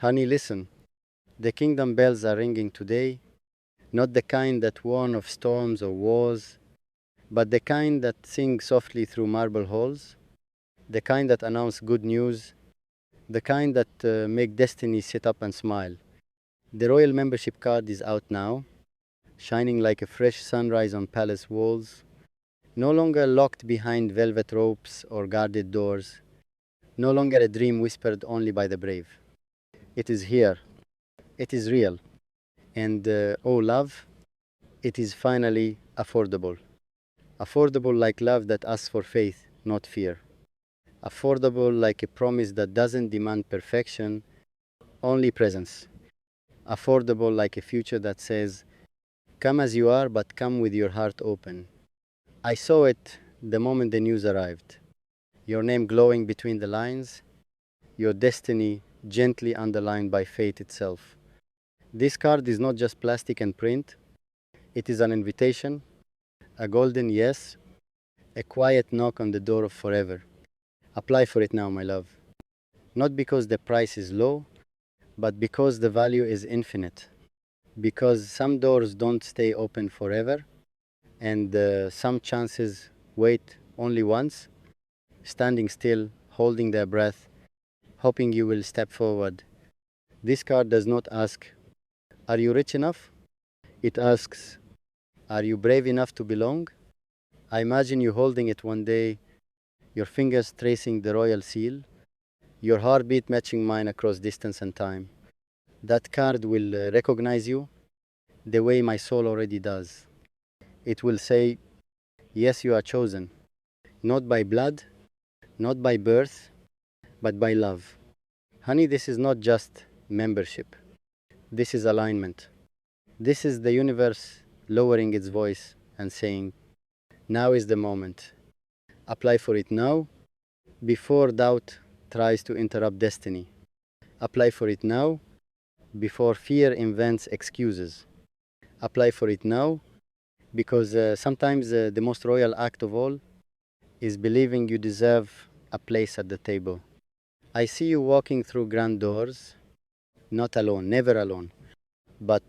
Honey, listen. The kingdom bells are ringing today, not the kind that warn of storms or wars, but the kind that sing softly through marble halls, the kind that announce good news, the kind that make destiny sit up and smile. The royal membership card is out now, shining like a fresh sunrise on palace walls, no longer locked behind velvet ropes or guarded doors, no longer a dream whispered only by the brave. It is here. It is real. And oh, love, it is finally affordable. Affordable like love that asks for faith, not fear. Affordable like a promise that doesn't demand perfection, only presence. Affordable like a future that says, come as you are, but come with your heart open. I saw it the moment the news arrived. Your name glowing between the lines, your destiny gently underlined by fate itself. This card is not just plastic and print, it is an invitation, a golden yes, a quiet knock on the door of forever. Apply for it now, my love. Not because the price is low, but because the value is infinite. Because some doors don't stay open forever, and some chances wait only once, standing still, holding their breath, hoping you will step forward. This card does not ask, are you rich enough? It asks, are you brave enough to belong? I imagine you holding it one day, your fingers tracing the royal seal, your heartbeat matching mine across distance and time. That card will recognize you the way my soul already does. It will say, yes, you are chosen, not by blood, not by birth, but by love. Honey, this is not just membership. This is alignment. This is the universe lowering its voice and saying, now is the moment. Apply for it now, before doubt tries to interrupt destiny. Apply for it now, before fear invents excuses. Apply for it now, because sometimes the most royal act of all is believing you deserve a place at the table. I see you walking through grand doors, not alone, never alone, but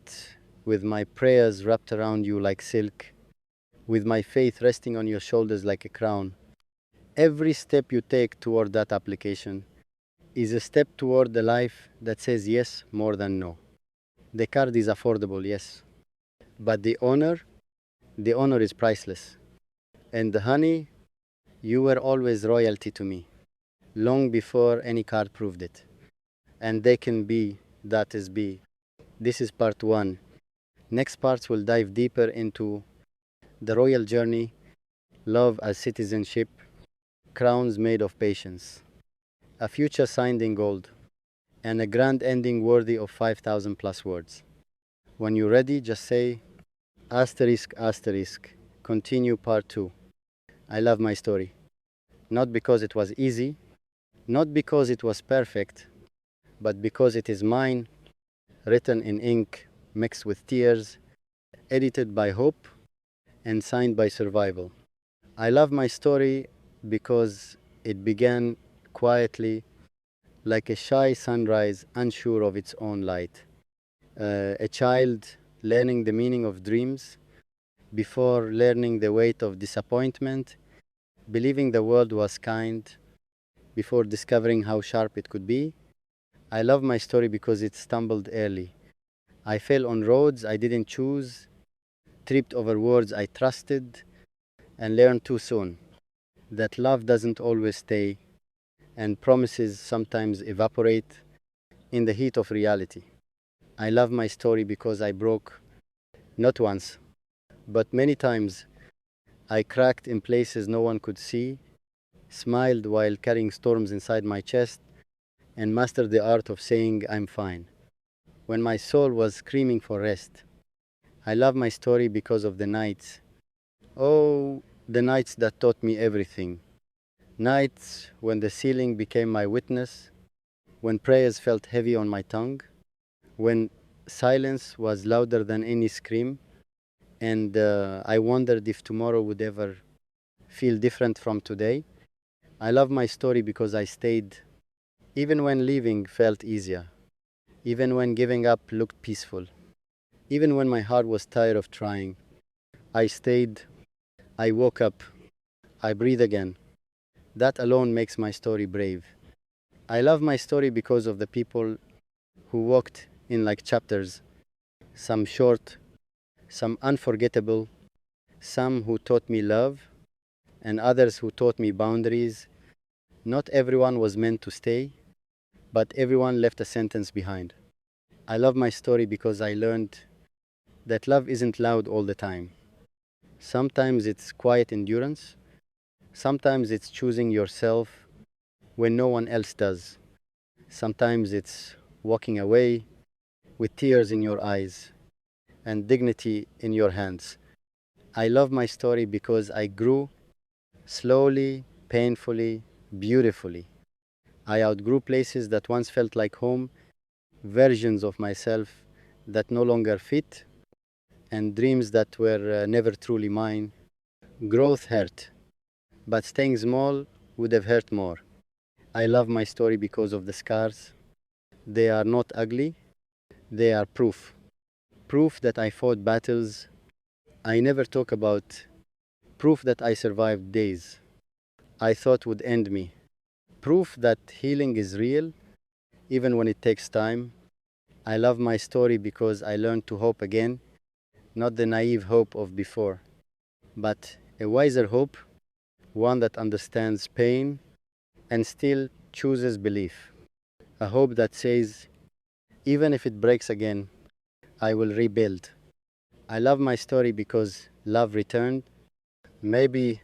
with my prayers wrapped around you like silk, with my faith resting on your shoulders like a crown. Every step you take toward that application is a step toward the life that says yes more than no. The card is affordable, yes, but the honor is priceless. And honey, you were always royalty to me, long before any card proved it. And they can be, that is be. This is part one. Next parts will dive deeper into the royal journey, love as citizenship, crowns made of patience, a future signed in gold, and a grand ending worthy of 5,000 plus words. When you're ready, just say asterisk, asterisk, continue part two. I love my story. Not because it was easy, not because it was perfect, but because it is mine, written in ink, mixed with tears, edited by hope, and signed by survival. I love my story because it began quietly, like a shy sunrise unsure of its own light. A child learning the meaning of dreams before learning the weight of disappointment, believing the world was kind before discovering how sharp it could be. I love my story because it stumbled early. I fell on roads I didn't choose, tripped over words I trusted, and learned too soon that love doesn't always stay, and promises sometimes evaporate in the heat of reality. I love my story because I broke not once, but many times. I cracked in places no one could see, smiled while carrying storms inside my chest, and mastered the art of saying I'm fine when my soul was screaming for rest. I love my story because of the nights. Oh, the nights that taught me everything. Nights when the ceiling became my witness, when prayers felt heavy on my tongue, when silence was louder than any scream, and I wondered if tomorrow would ever feel different from today. I love my story because I stayed, even when leaving felt easier. even when giving up looked peaceful, even when my heart was tired of trying. I stayed, I woke up, I breathe again. That alone makes my story brave. I love my story because of the people who walked in like chapters, some short, some unforgettable, some who taught me love, and others who taught me boundaries. Not everyone was meant to stay, but everyone left a sentence behind. I love my story because I learned that love isn't loud all the time. Sometimes it's quiet endurance, sometimes it's choosing yourself when no one else does. Sometimes it's walking away with tears in your eyes and dignity in your hands. I love my story because I grew slowly, painfully, beautifully. I outgrew places that once felt like home, versions of myself that no longer fit, and dreams that were never truly mine. Growth hurt, but staying small would have hurt more. I love my story because of the scars. They are not ugly, they are proof. Proof that I fought battles I never talk about. Proof that I survived days I thought would end me. Proof that healing is real, even when it takes time. I love my story because I learned to hope again, not the naive hope of before, but a wiser hope, one that understands pain and still chooses belief. A hope that says, even if it breaks again, I will rebuild. I love my story because love returned, maybe